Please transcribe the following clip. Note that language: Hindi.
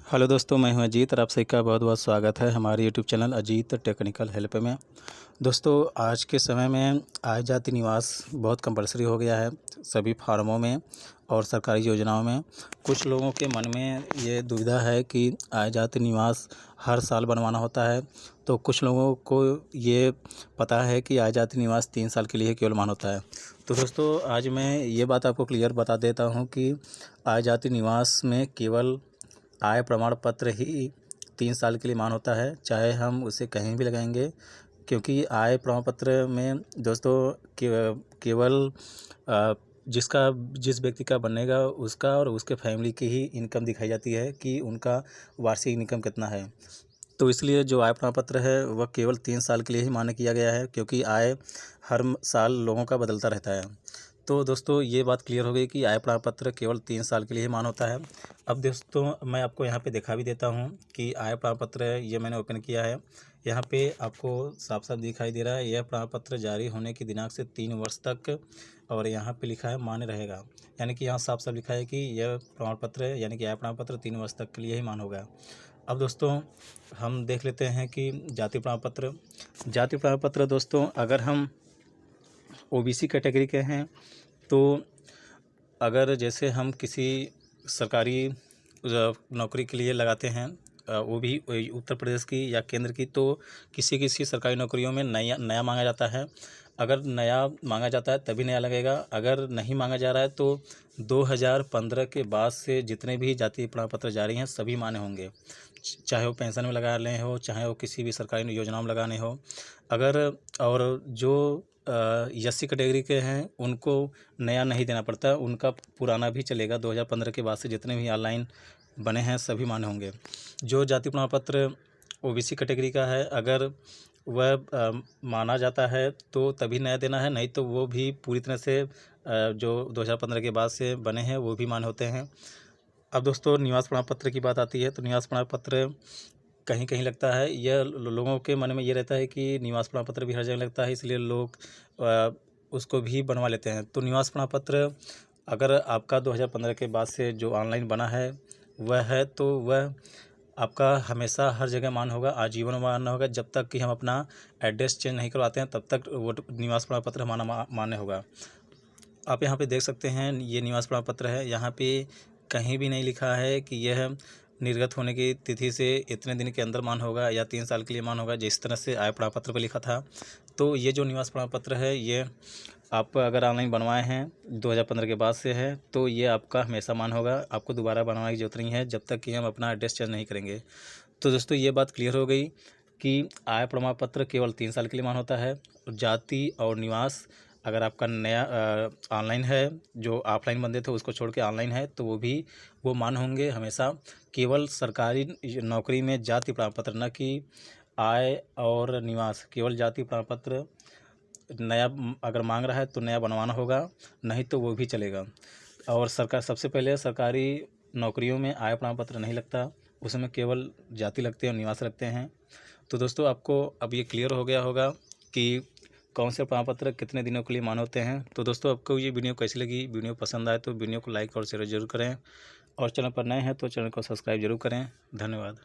हेलो दोस्तों, मैं हूं अजीत और आप सभी का बहुत बहुत स्वागत है हमारे YouTube channel Ajit technical help में। दोस्तों, आज के समय में आय जाति निवास बहुत कंपलसरी हो गया है सभी फार्मों में और सरकारी योजनाओं में। कुछ लोगों के मन में ये दुविधा है कि आय जाति निवास हर साल बनवाना होता है, तो कुछ लोगों को ये पता है कि आय जाति निवास 3 साल के लिए केवल मान्य होता है। तो दोस्तों, आज मैं ये बात आपको क्लियर बता देता हूँ कि आय जाति निवास में केवल आय प्रमाण पत्र ही 3 साल के लिए मान्य होता है, चाहे हम उसे कहीं भी लगाएंगे, क्योंकि आय प्रमाण पत्र में दोस्तों केवल जिस व्यक्ति का बनेगा उसका और उसके फैमिली की ही इनकम दिखाई जाती है कि उनका वार्षिक इनकम कितना है। तो इसलिए जो आय प्रमाण पत्र है वह केवल 3 साल के लिए ही मान्य किया गया है, क्योंकि आय हर साल लोगों का बदलता रहता है। तो दोस्तों, ये बात क्लियर हो गई कि आय प्रमाण पत्र केवल 3 साल के लिए ही मान्य होता है। अब दोस्तों, मैं आपको यहाँ पे दिखा भी देता हूँ कि आय प्रमाण पत्र ये मैंने ओपन किया है। यहाँ पे आपको साफ साफ दिखाई दे रहा है, यह प्रमाण पत्र जारी होने की दिनांक से 3 वर्ष तक, और यहाँ पे लिखा है मान्य रहेगा। यानी कि यहाँ साफ साफ लिखा है कि यह प्रमाण पत्र यानी कि आय प्रमाण पत्र 3 वर्ष तक के लिए ही मान्य होगा। अब दोस्तों, हम देख लेते हैं कि जाति प्रमाण पत्र दोस्तों, अगर हम ओबीसी कैटेगरी के हैं तो अगर जैसे हम किसी सरकारी नौकरी के लिए लगाते हैं, वो भी उत्तर प्रदेश की या केंद्र की, तो किसी सरकारी नौकरियों में नया मांगा जाता है। अगर नया मांगा जाता है तभी नया लगेगा। अगर नहीं मांगा जा रहा है तो 2015 के बाद से जितने भी जाति प्रमाण पत्र जारी हैं सभी मान्य होंगे, चाहे वो पेंशन में लगाने हो, चाहे वो किसी भी सरकारी योजनाओं में लगाने हो। अगर और जो एससी कैटेगरी के हैं उनको नया नहीं देना पड़ता, उनका पुराना भी चलेगा। 2015 के बाद से जितने भी ऑनलाइन बने हैं सभी मान्य होंगे। जो जाति प्रमाण पत्र ओबीसी कैटेगरी का है, अगर वह माना जाता है तो तभी नया देना है, नहीं तो वो भी पूरी तरह से जो 2015 के बाद से बने हैं वो भी मान्य होते हैं। अब दोस्तों, निवास प्रमाण पत्र की बात आती है तो निवास प्रमाण पत्र कहीं कहीं लगता है। यह लोगों के मन में ये रहता है कि निवास प्रमाण पत्र भी हर जगह लगता है, इसलिए लोग उसको भी बनवा लेते हैं। तो निवास प्रमाण पत्र अगर आपका 2015 के बाद से जो ऑनलाइन बना है वह है, तो वह आपका हमेशा हर जगह मान्य होगा, आजीवन मान्य होगा। जब तक कि हम अपना एड्रेस चेंज नहीं करवाते हैं तब तक वो निवास प्रमाण पत्र हमारा मान्य होगा। आप यहाँ पे देख सकते हैं, ये निवास प्रमाण पत्र है। यहाँ पे कहीं भी नहीं लिखा है कि यह निर्गत होने की तिथि से इतने दिन के अंदर मान्य होगा या 3 साल के लिए मान्य होगा, जिस तरह से आय प्रमाण पत्र पर लिखा था। तो ये जो निवास प्रमाण पत्र है ये आप अगर ऑनलाइन बनवाए हैं 2015 के बाद से है तो ये आपका हमेशा मान्य होगा, आपको दोबारा बनवाने की जरूरत नहीं है जब तक कि हम अपना एड्रेस चेंज नहीं करेंगे। तो दोस्तों, ये बात क्लियर हो गई कि आय प्रमाण पत्र केवल 3 साल के लिए मान्य होता है। जाति और निवास अगर आपका नया ऑनलाइन है, जो ऑफलाइन बनते थे उसको छोड़ के ऑनलाइन है, तो वो मान्य होंगे हमेशा। केवल सरकारी नौकरी में जाति प्रमाण पत्र, न कि आय और निवास, केवल जाति प्रमाण पत्र नया अगर मांग रहा है तो नया बनवाना होगा, नहीं तो वो भी चलेगा। और सबसे पहले सरकारी नौकरियों में आय प्रमाण पत्र नहीं लगता, उसमें केवल जाति लगते हैं और निवास लगते हैं। तो दोस्तों, आपको अब ये क्लियर हो गया होगा कि कौन से प्रमाण पत्र कितने दिनों के लिए मान्य होते हैं। तो दोस्तों, आपको ये वीडियो कैसी लगी? वीडियो पसंद आए तो वीडियो को लाइक और शेयर जरूर करें, और चैनल पर नए हैं तो चैनल को सब्सक्राइब जरूर करें। धन्यवाद।